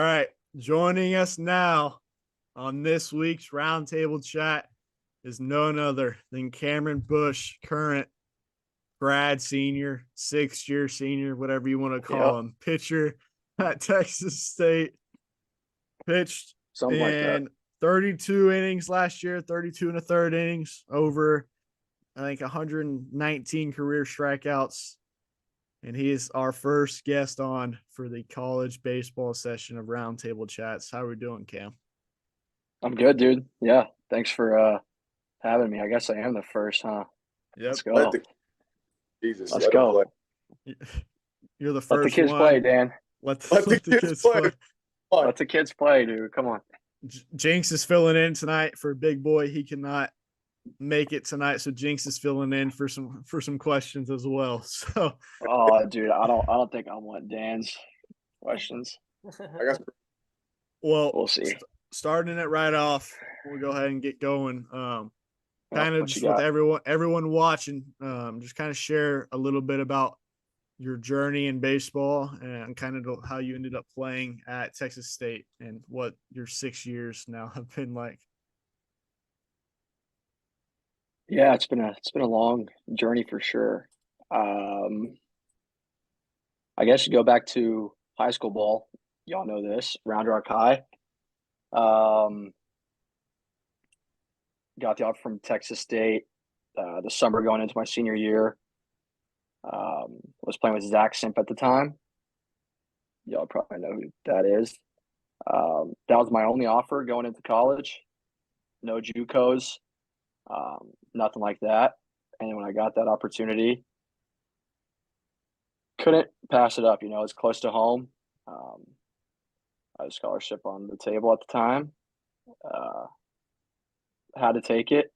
All right, joining us now on this week's roundtable chat is none other than Cameron Bush, current grad senior, 6th year senior, whatever you want to call Yep, him, pitcher at Texas State. Pitched something like that. in 32 innings last year, 32 and a third innings, over I think 119 career strikeouts. And he is our first guest on for the college baseball session of Roundtable Chats. How are we doing, Cam? I'm good, dude. Yeah, thanks for having me. I guess I am the first, huh? Yep. Let's Let go. the Jesus Let's let them go. play. You're the Let the first kids play, one. Dan. Let Let the let the kids kids play. play. Come on. Let the kids play, dude. Come on. Jinx is filling in tonight for Big Boy. He cannot make it tonight, so Jinx is filling in for some questions as well. So Oh, dude, I don't think I want Dan's questions. I got well, We'll see. starting it right off, we'll go ahead and get going. Kind of What you just with got? everyone watching, just kind of share a little bit about your journey in baseball and kind of how you ended up playing at Texas State and what your 6 years now have been like. Yeah, it's been a long journey for sure. Um, I guess you go back to high school ball. Y'all know this, Round Rock High. Um, got the offer from Texas State the summer going into my senior year. Was playing with Zach Simp at the time. Y'all probably know who that is. That was my only offer going into college. No JUCOs, nothing like that. And when I got that opportunity, couldn't pass it up. It's close to home. Um, I had a scholarship on the table at the time. Uh, had to take it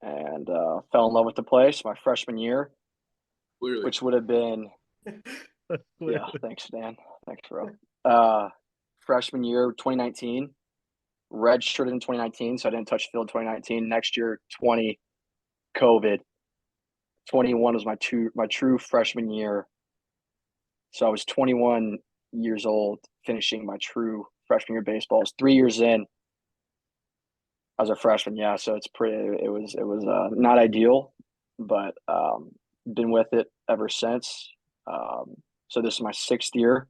and fell in love with the place my freshman year, clearly. which would have been yeah. Thanks, Dan. Thanks, bro. Freshman year, 2019. Redshirted in 2019, so I didn't touch field 2019. Next year, 20 COVID. 21 was my true freshman year. So I was 21 years old, finishing my true freshman year baseball. I was 3 years in as a freshman. Yeah, so it's pretty. It was not ideal, but been with it ever since. So this is my 6th year,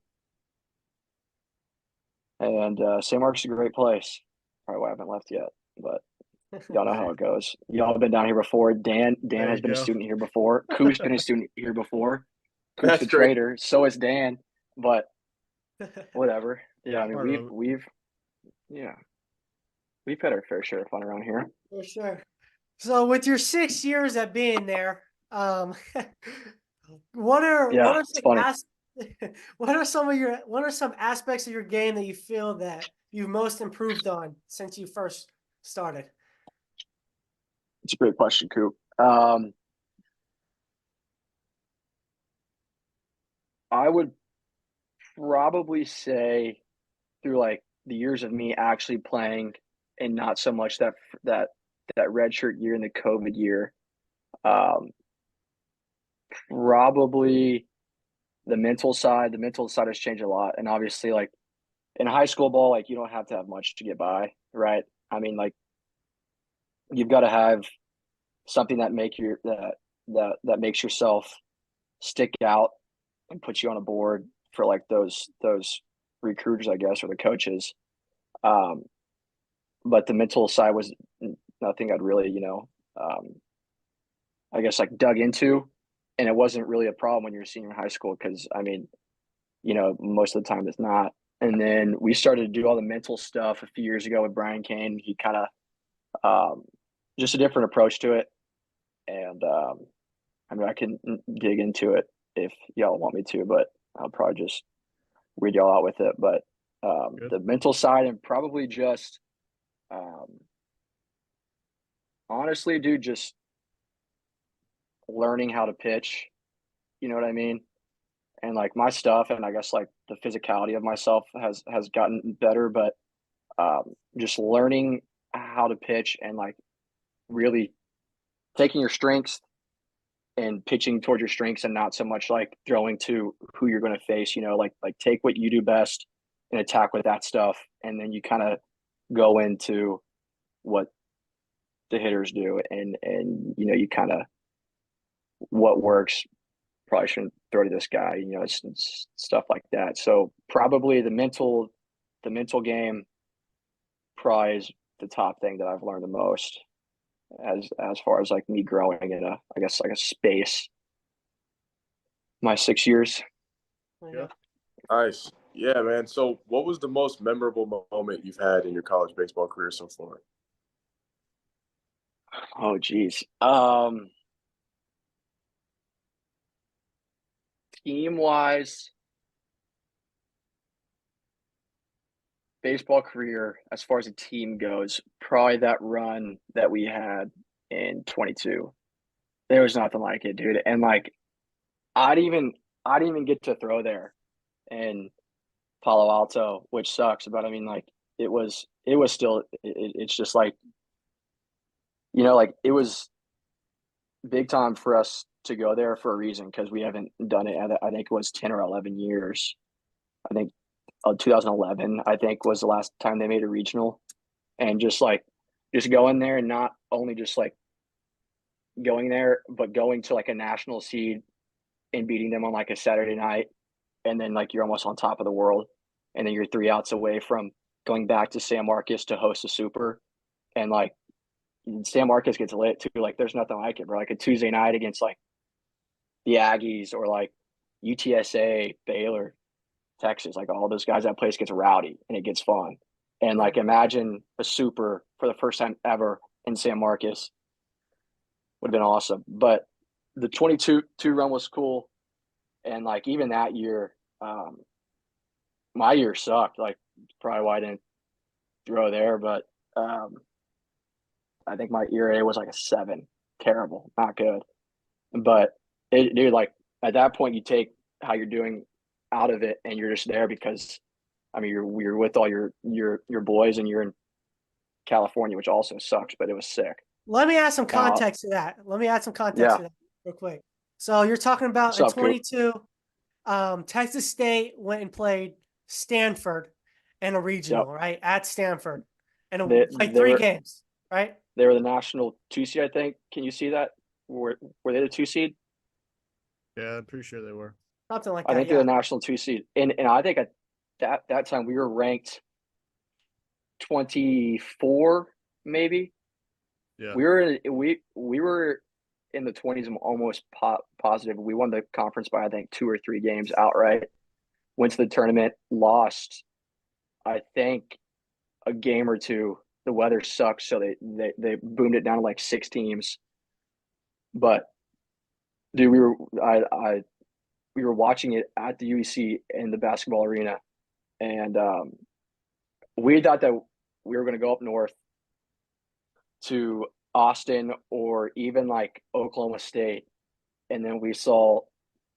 and St. Mark's is a great place. Probably why I haven't left yet, but y'all know how it goes. Y'all have been down here before. Dan There has you been a go. student here before. Coop's been a student here before. Coop's That's the great. trader. So is Dan. But whatever. Yeah, I mean Part of it. we've had our fair share of fun around here. For sure. So with your 6 years of being there, what are Yeah, what are it's some funny. what are some aspects of your game that you feel that you've most improved on since you first started? It's a great question, Coop. I would probably say through like the years of me actually playing and not so much that that redshirt year and the COVID year. Um, Probably the mental side has changed a lot. And obviously, like in high school ball, like you don't have to have much to get by, right? I mean, like you've got to have something that makes yourself stick out and put you on a board for like those recruiters, I guess, or the coaches. Um, but the mental side was nothing I'd really, I guess like dug into, and it wasn't really a problem when you're a senior in high school because I mean, most of the time it's not. And then we started to do all the mental stuff a few years ago with Brian Kane. He kind of just a different approach to it, and I mean I can dig into it if y'all want me to, but I'll probably just read y'all out with it. But Good. the mental side and probably just um, honestly, dude, just learning how to pitch. You know what I mean? And like my stuff, and I guess like the physicality of myself has gotten better, but just learning how to pitch and like really taking your strengths and pitching towards your strengths and not so much like throwing to who you're going to face. Like take what you do best and attack with that stuff, and then you kind of go into what the hitters do, and you kind of what works. Probably shouldn't throw to this guy, it's stuff like that. So probably the mental game probably is the top thing that I've learned the most as far as like me growing in I guess like a space. My 6 years. Yeah. Nice. Yeah, man. So what was the most memorable moment you've had in your college baseball career so far? Oh, geez. Team wise, baseball career, as far as a team goes, probably that run that we had in 22. There was nothing like it, dude. And like, I didn't even get to throw there in Palo Alto, which sucks. But I mean, like, it was still, it's just like, like it was big time for us to go there for a reason because we haven't done it. I think it was 10 or 11 years. I think 2011, I think, was the last time they made a regional. And just going there and not only just like going there, but going to like a national seed and beating them on like a Saturday night. And then like you're almost on top of the world. And then you're 3 outs away from going back to San Marcos to host a super. And like San Marcos gets lit too. Like there's nothing like it, bro. Like a Tuesday night against like the Aggies or like UTSA, Baylor, Texas, like all those guys, that place gets rowdy and it gets fun. And like imagine a super for the first time ever in San Marcos would have been awesome. But the 22 run was cool. And like even that year, my year sucked. Like probably why I didn't throw there, but I think my ERA was like a 7. Terrible, not good. But dude, like at that point, you take how you're doing out of it, and you're just there because, I mean, you're with all your boys, and you're in California, which also sucks, but it was sick. Let me add some Now, context to that. yeah, Real quick. So you're talking about what's in up, Coop? 22, Texas State went and played Stanford in a regional, Yep. right? At Stanford. And They, played they 3 were games, right? they were the national 2 seed, I think. Can you see that? Were they the 2 seed? Yeah, I'm pretty sure they were. Something like I that. think they're Yeah. the national 2 seed, and I think at that time we were ranked 24, maybe. Yeah. We were in the 20s. I'm almost positive. We won the conference by I think 2 or 3 games outright. Went to the tournament, lost. I think a game or two. The weather sucked, so they boomed it down to like 6 teams. But dude, we were watching it at the UEC in the basketball arena, and we thought that we were going to go up north to Austin or even like Oklahoma State, and then we saw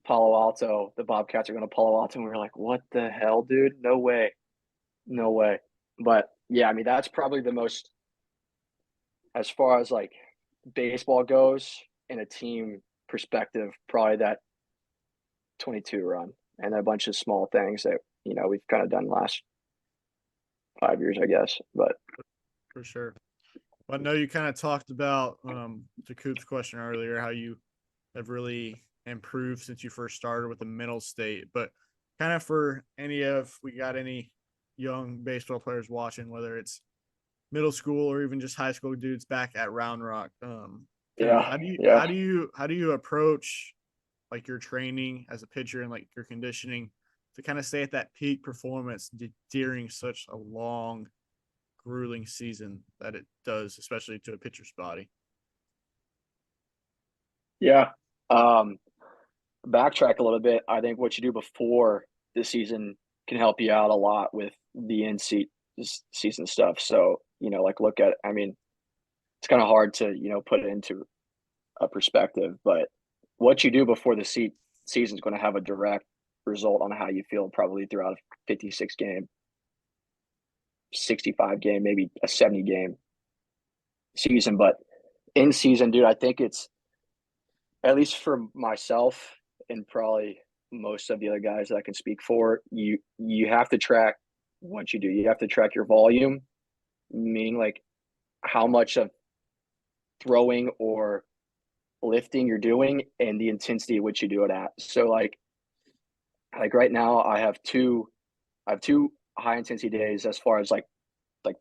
Palo Alto. The Bobcats are going to Palo Alto, and we were like, "What the hell, dude? No way, no way!" But yeah, I mean that's probably the most, as far as like baseball goes in a team perspective, probably that 22 run and a bunch of small things that we've kind of done last 5 years, I guess. But For sure. Well, I know you kind of talked about to Coop's question earlier how you have really improved since you first started with the mental state, but kind of for we got any young baseball players watching, whether it's middle school or even just high school dudes back at Round Rock, yeah, how do you approach like your training as a pitcher and like your conditioning to kind of stay at that peak performance during such a long, grueling season that it does, especially to a pitcher's body? yeah. Backtrack a little bit. I think what you do before the season can help you out a lot with the season stuff. So like look at. I mean, it's kind of hard to put it into a perspective, but what you do before the season is going to have a direct result on how you feel probably throughout a 56 game, 65 game, maybe a 70 game season. But in season, dude, I think it's, at least for myself, and probably most of the other guys that I can speak for, you have to track. what you do. You have to track your volume, meaning like how much of throwing or lifting you're doing and the intensity at which you do it at. So like right now I have two high intensity days as far as like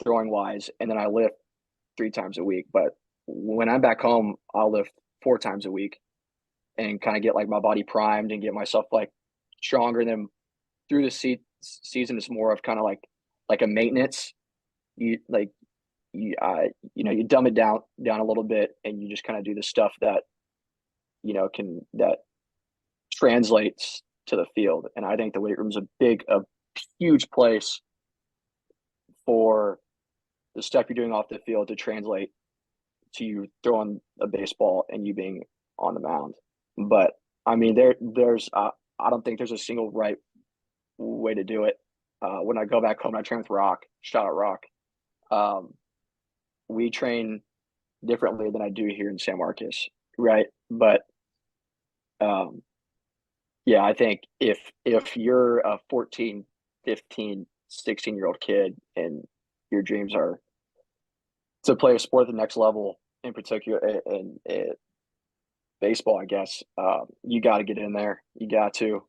throwing wise, and then I lift 3 times a week. But when I'm back home, I'll lift 4 times a week and kind of get like my body primed and get myself like stronger. Than through the season is more of kind of like a maintenance. You like you dumb it down a little bit, and you just kind of do the stuff that that translates to the field. And I think the weight room is a huge place for the stuff you're doing off the field to translate to you throwing a baseball and you being on the mound. But I mean, there's I don't think there's a single right way to do it. When I go back home, I train with Rock. Shout out Rock. We train differently than I do here in San Marcos, right? But yeah, I think if you're a 14, 15, 16-year-old kid and your dreams are to play a sport at the next level, in particular in baseball, I guess, you got to get in there. You got to.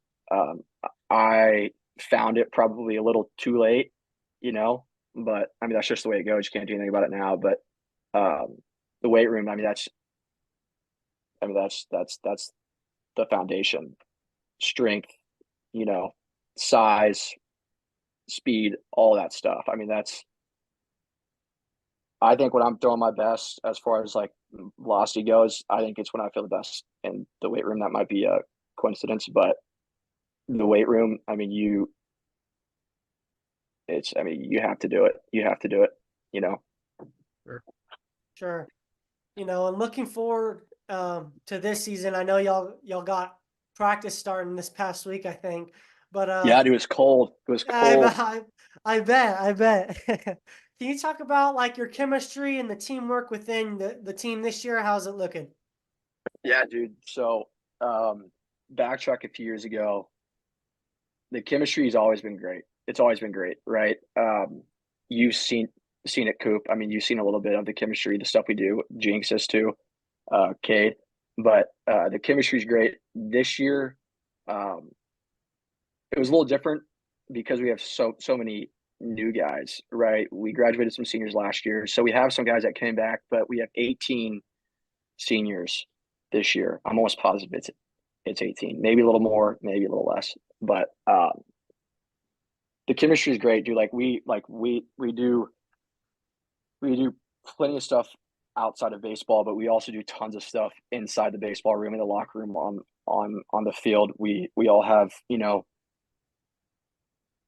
I found it probably a little too late, but I mean, that's just the way it goes. You can't do anything about it now. But the weight room, I mean, that's the foundation. Strength, size, speed, all that stuff. I mean, I think when I'm throwing my best as far as like velocity goes, I think it's when I feel the best in the weight room. That might be a coincidence, but the weight room, I mean, you have to do it. You have to do it, Sure. And looking forward to this season. I know y'all got practice starting this past week, I think. But yeah, it was cold. It was cold. I bet. Can you talk about like your chemistry and the teamwork within the team this year? How's it looking? Yeah, dude. So backtrack a few years ago, the chemistry has always been great. It's always been great, right? You've seen it, Coop. I mean, you've seen a little bit of the chemistry, the stuff we do, Jinx is too, Cade. But the chemistry is great. This year, it was a little different because we have so many new guys, right? We graduated some seniors last year, so we have some guys that came back, but we have 18 seniors this year. I'm almost positive it's 18, maybe a little more, maybe a little less, but the chemistry is great, dude. Like we do plenty of stuff outside of baseball, but we also do tons of stuff inside the baseball room, in the locker room, on the field. We all have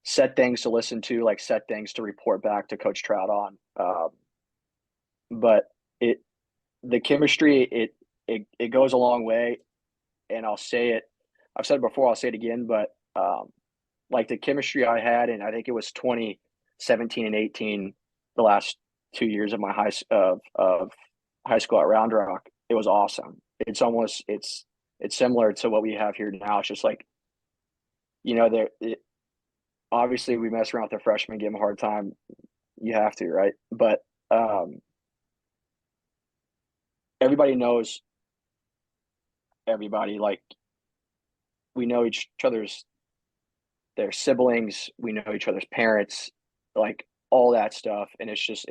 set things to listen to, like set things to report back to Coach Trout on. But the chemistry, it goes a long way. And I'll say it, I've said it before, I'll say it again, but like the chemistry I had, and I think it was 2017 and 18, the last 2 years of my high school at Round Rock, it was awesome. It's similar to what we have here now. It's just like, obviously we mess around with the freshmen, give them a hard time. You have to, right? But everybody knows everybody. Like we know each other's their siblings. We know each other's parents, like all that stuff. And it's just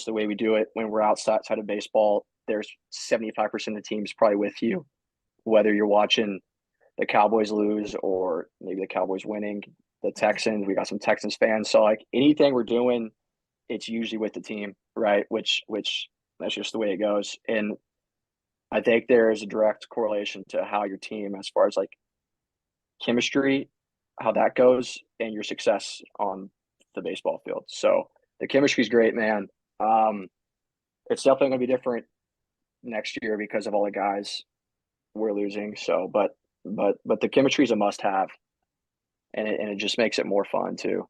the way we do it. When we're outside of baseball, there's 75% of the team's probably with you, whether you're watching the Cowboys lose or maybe the Cowboys winning. The Texans, we got some Texans fans. So like anything we're doing, it's usually with the team, right? Which that's just the way it goes. And I think there is a direct correlation to how your team, as far as like chemistry, how that goes, and your success on the baseball field. So the chemistry is great, man. It's definitely going to be different next year because of all the guys we're losing. So, but the chemistry is a must-have, and it just makes it more fun too.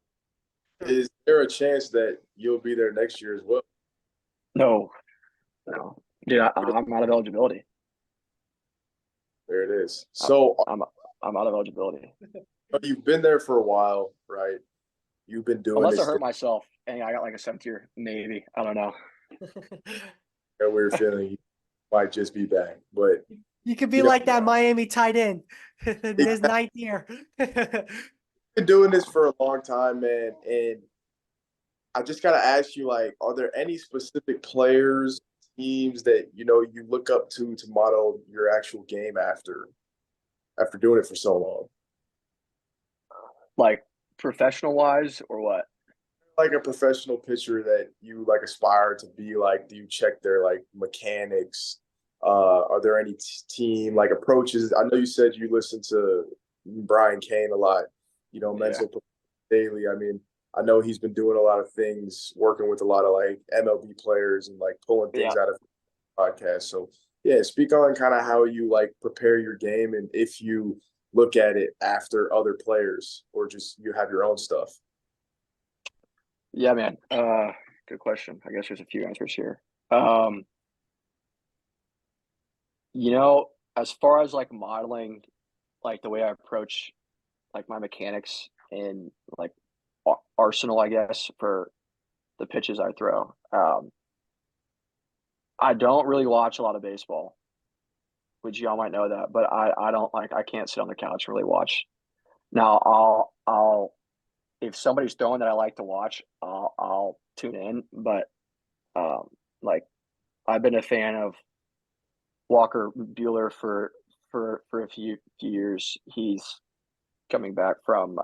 Is there a chance that you'll be there next year as well? No, dude, I'm out of eligibility. There it is. So I'm out of eligibility. you've been there for a while, right? You've been doing Unless I this hurt myself and I got like a 7th year, maybe. I don't know. a weird feeling. You might just be back, but You could be you know, like that Miami tight end in his 9th year. been doing this for a long time, man, and I just gotta ask you, like, are there any specific players, teams that you look up to model your actual game after doing it for so long? Like professional wise or what? Like a professional pitcher that you like aspire to be like? Do you check their like mechanics? Are there any team like approaches? I know you said you listen to Brian Kane a lot, Yeah. mental daily. I mean, I know he's been doing a lot of things, working with a lot of like MLB players and like pulling things Yeah. out of podcasts. So yeah, speak on kind of how you like prepare your game and if you look at it after other players or just you have your own stuff. Yeah, man. Good question. I guess there's a few answers here. As far as like modeling, like the way I approach like my mechanics and like arsenal, I guess, for the pitches I throw. I don't really watch a lot of baseball, which y'all might know that, but I don't I can't sit on the couch and really watch. Now I'll if somebody's throwing that I like to watch, I'll tune in. But like I've been a fan of Walker Bueller for a few years. He's coming back from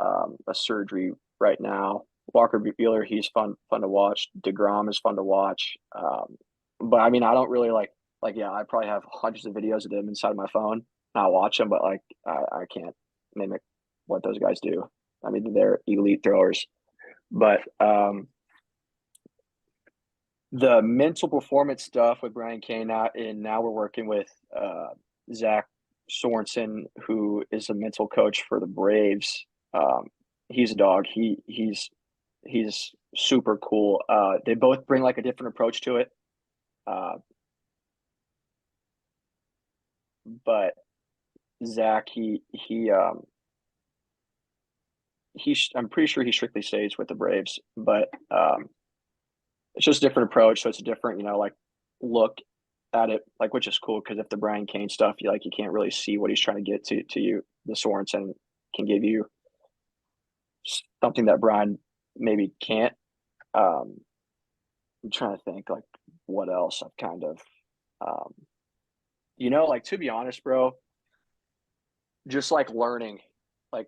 a surgery right now. Walker Bueller, he's fun to watch. DeGrom is fun to watch. But I mean, I don't really yeah, I probably have hundreds of videos of them inside my phone. I watch them, but like I can't mimic what those guys do. I mean, they're elite throwers. But the mental performance stuff with Brian Kane now we're working with Zach Sorensen, who is a mental coach for the Braves. He's a dog. He's super cool. They both bring like a different approach to it. But Zach, I'm pretty sure he strictly stays with the Braves, but it's just a different approach. So it's a different, like look at it, like, which is cool. Cause if the Brian Kane stuff, you can't really see what he's trying to get to you. The Sorensen can give you something that Brian maybe can't. I'm trying to think like what else I've kind of, like, to be honest, bro, just like learning, like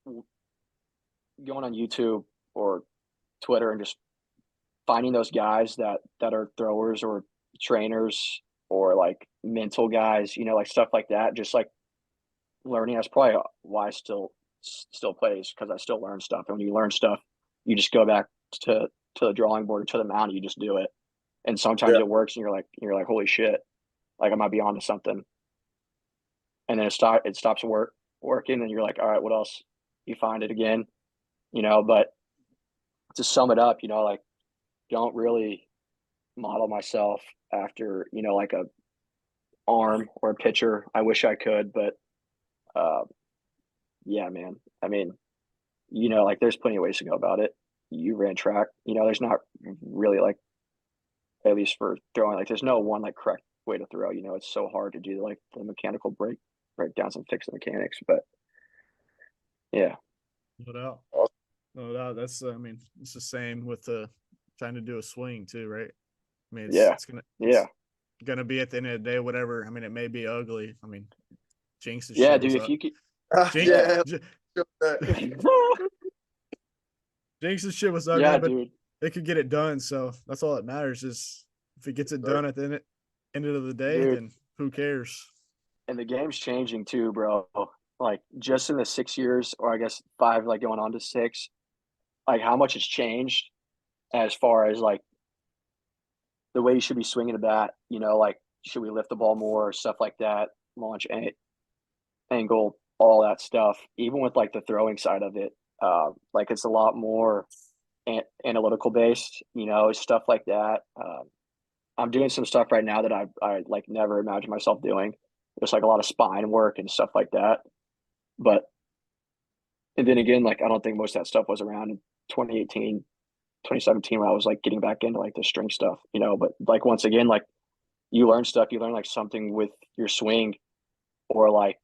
going on YouTube or Twitter and just finding those guys that are throwers or trainers or like mental guys, like stuff like that. Just like learning. That's probably why I still plays, because I still learn stuff. And when you learn stuff, you just go back to the drawing board or to the mound. You just do it, and sometimes it works, and you're like, holy shit, like I might be onto something. And then it stops working, and you're like, all right, what else? You find it again, But to sum it up, like, don't really model myself after, like a arm or a pitcher. I wish I could, but yeah, man. I mean, like there's plenty of ways to go about it. You ran track, there's not really like, at least for throwing, like there's no one like correct way to throw. It's so hard to do like the mechanical breakdowns and fix the mechanics. But yeah. No doubt. No doubt. That's I mean, it's the same with trying to do a swing too, right? I mean, it's gonna be at the end of the day, whatever. I mean, it may be ugly. I mean, Jinx's yeah, shit dude. was If you could, Jinx's shit was ugly, yeah, but dude. they could get it done. So that's all that matters. Is if it gets it done at the end of the day, Dude. then who cares? And the game's changing too, bro. Like just in the 6 years, or I guess 5, like going on to 6, like how much has changed as far as like the way you should be swinging a bat, like should we lift the ball more, stuff like that, launch angle, all that stuff. Even with like the throwing side of it, like it's a lot more analytical based, stuff like that. I'm doing some stuff right now that I like never imagined myself doing. There's like a lot of spine work and stuff like that. But and then again, like I don't think most of that stuff was around 2018, 2017 when I was like getting back into like the string stuff, you know. But like once again, like you learn stuff, you learn like something with your swing or like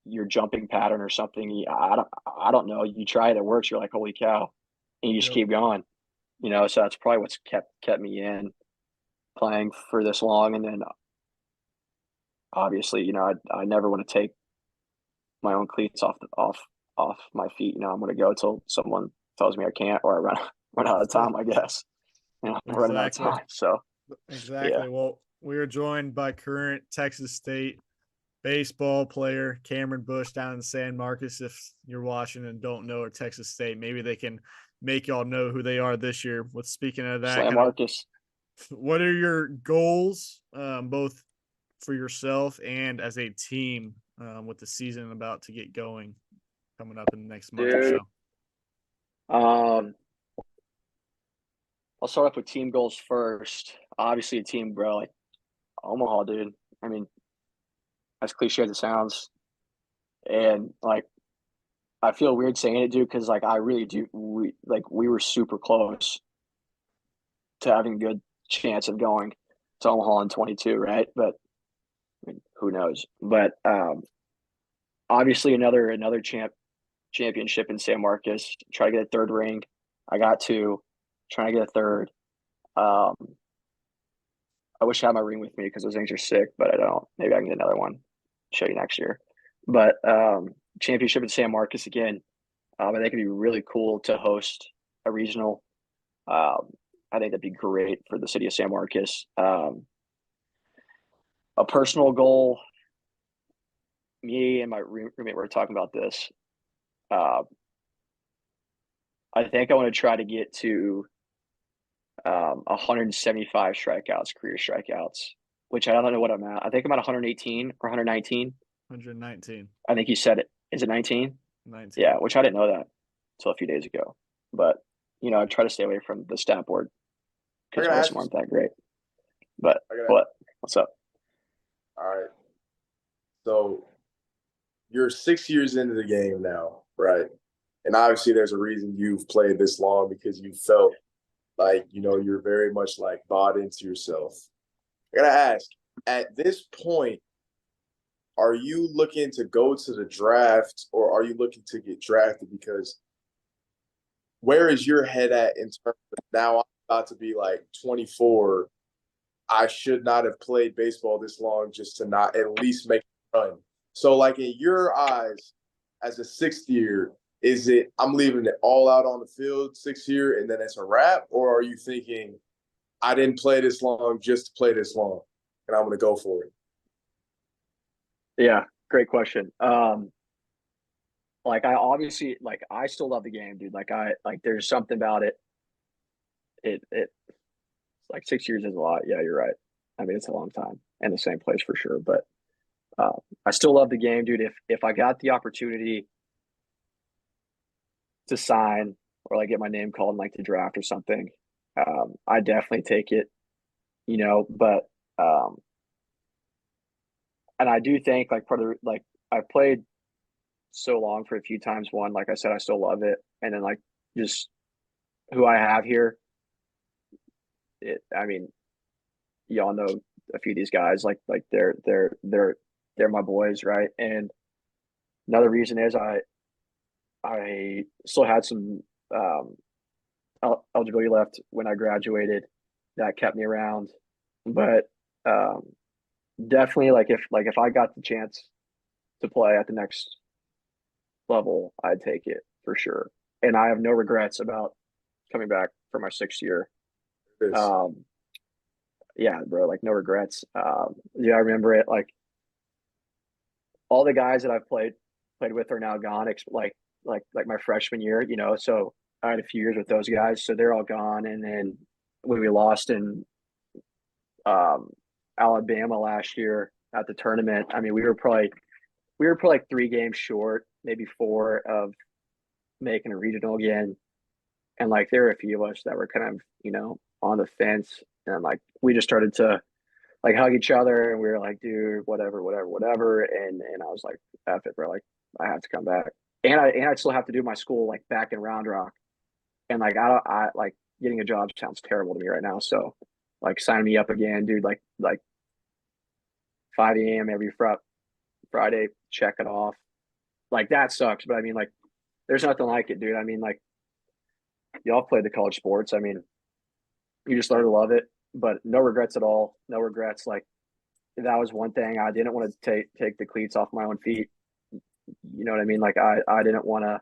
your jumping pattern or something. I don't know. You try it, it works. You're like, holy cow, and you just Yep. keep going, you know. So that's probably what's kept me in playing for this long. And then obviously, you know, I never want to take my own cleats off my feet. You know, I'm going to go till someone tells me I can't, or I run out of time, I guess. You know, I'm running out of Exactly. time. So Exactly. Well, we are joined by current Texas State baseball player Cameron Bush down in San Marcos. If you're watching and don't know, or Texas State, maybe they can make y'all know who they are this year. With speaking of that, Slam Marcus. what are your goals, both for yourself and as a team, with the season about to get going, coming up in the next month or Dude. so? I'll start off with team goals first. Obviously, a team, bro. Like Omaha, dude. I mean, as cliche as it sounds, and like I feel weird saying it, dude, because like I really do. We were super close to having a good chance of going to Omaha in 22, right? But I mean, who knows? But obviously, another championship in San Marcos. Try to get a third ring. I got two. Trying to get a third. I wish I had my ring with me because those things are sick, but I don't. Maybe I can get another one. Show you next year. But championship in San Marcos again. I think it'd be really cool to host a regional. I think that'd be great for the city of San Marcos. A personal goal. Me and my roommate were talking about this. I think I want to try to get to 175 strikeouts, career strikeouts, which I don't know what I'm at. I think I'm at 118 or 119. 119. I think you said it. Is it 19? 19. Yeah, which I didn't know that until a few days ago. But, you know, I try to stay away from the stat board because most of them aren't that great. But what's up? All right. So you're 6 years into the game now, right? And obviously there's a reason you've played this long because you felt like, you know, you're very much like bought into yourself. I gotta ask, at this point, are you looking to go to the draft or are you looking to get drafted? Because where is your head at in terms of now I'm about to be like 24? I should not have played baseball this long just to not at least make a run. So, like in your eyes, as a sixth year, is it I'm leaving it all out on the field 6 year and then it's a wrap, or are you thinking I didn't play this long just to play this long, and I'm going to go for it? Yeah, great question. Like I obviously like I still love the game, dude. Like there's something about it. It like 6 years is a lot. Yeah, you're right. I mean, it's a long time and the same place for sure. But I still love the game, dude. If I got the opportunity to sign or like get my name called in like the draft or something, I definitely take it. You know, but and I do think like part of like I've played so long for a few times. One, like I said, I still love it, and then like just who I have here. I mean, y'all know a few of these guys. Like they're my boys, right? And another reason is I still had some eligibility left when I graduated that kept me around, but definitely like if I got the chance to play at the next level, I'd take it for sure. And I have no regrets about coming back for my 6th year. Yeah, bro, like no regrets. Yeah, I remember it. Like all the guys that I've played with are now gone. Like my freshman year, you know. So I had a few years with those guys, so they're all gone. And then when we lost in Alabama last year at the tournament, I mean, we were probably like 3 games short, maybe 4 of making a regional again. And like there were a few of us that were kind of, you know, on the fence, and like we just started to like hug each other, and we were like, dude, whatever. And I was like, F it, bro, like I have to come back. And I still have to do my school like back in Round Rock. And like I like getting a job sounds terrible to me right now. So like sign me up again, dude. Like 5 a.m. every Friday, check it off. Like that sucks, but I mean like there's nothing like it, dude. I mean like y'all played the college sports. I mean, you just learn to love it, but no regrets at all. No regrets. Like that was one thing I didn't want to take the cleats off my own feet. You know what I mean? Like I didn't want to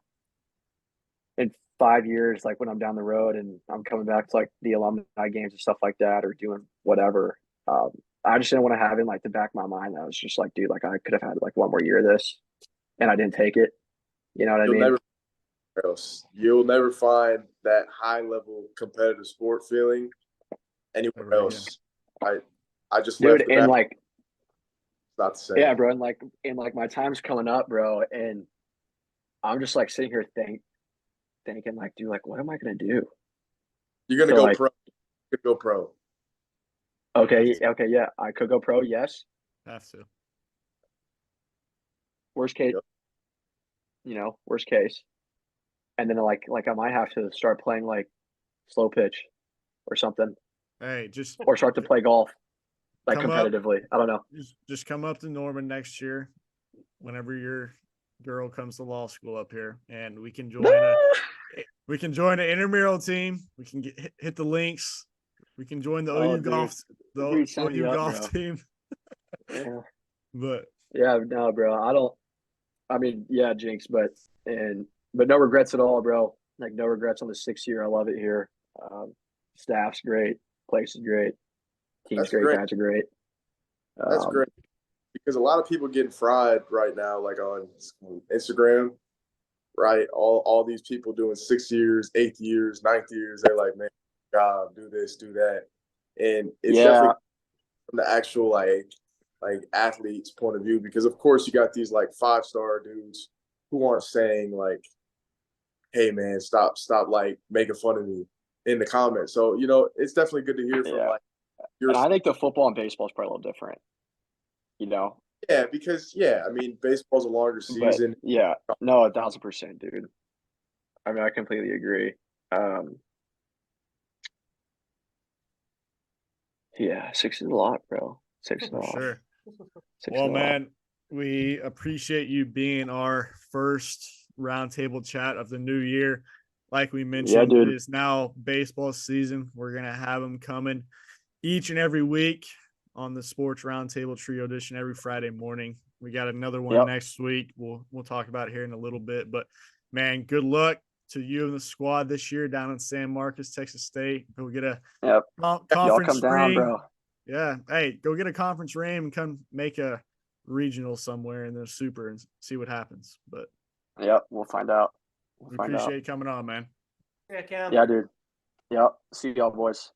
in 5 years, like when I'm down the road and I'm coming back to like the alumni games and stuff like that, or doing whatever. Um, I just didn't want to have in like the back of my mind. I was just like, dude, like I could have had like one more year of this, and I didn't take it. You know what I You'll mean? never else. You'll never find that high level competitive sport feeling anywhere Ever again. else. I just Dude, left the and back. like It's not the same. yeah, bro, and like my time's coming up, bro, and I'm just like sitting here thinking like, dude, like what am I gonna do? You're gonna So go like, pro. You could go pro. okay, yeah, I could go pro, yes. Have to. Worst case, Yep. worst case. And then like I might have to start playing like slow pitch or something, Hey, just or start to play golf like Come up. competitively. I don't know. just come up to Norman next year, whenever your girl comes to law school up here, and we can join an intramural team. We can hit the links. We can join the Oh, OU dude. golf Dude, sign me OU up, golf bro. team. Yeah. But Yeah, no, bro. I mean, yeah, Jinx, but no regrets at all, bro. Like no regrets on the 6 year. I love it here. Staff's great, place is great, team's That's great, great. guys are great. That's great. Because a lot of people getting fried right now, like on Instagram, right? All these people doing 6 years, 8 years, 9 years. They're like, man, God, do this, do that, and it's Yeah, definitely from the actual like athlete's point of view. Because of course you got these like 5-star dudes who aren't saying like, hey man, stop like making fun of me in the comments. So it's definitely good to hear from yeah. like your And I think the football and baseball is probably a little different, you know. because I mean baseball's a longer But season. yeah, no, 1,000%, dude. I mean, I completely agree. Um, yeah, 6 is a lot, bro. 6 is a for lot. sure. 6 is Well, a lot. man, we appreciate you being our first roundtable chat of the new year. Like we mentioned, dude. it is now baseball season. We're gonna have them coming each and every week on the Sports Roundtable Trio Edition every Friday morning. We got another one Yep. next week. We'll talk about it here in a little bit. But man, good luck to you and the squad this year down in San Marcos, Texas State. Go get a Yep. Y'all conference come down, ring. bro. Yeah. Hey, go get a conference ring and come make a regional somewhere in the super and see what happens. But Yep, we'll find out. we appreciate you coming on, man. Yeah, Cam. Yeah, dude. Yep. See y'all, boys.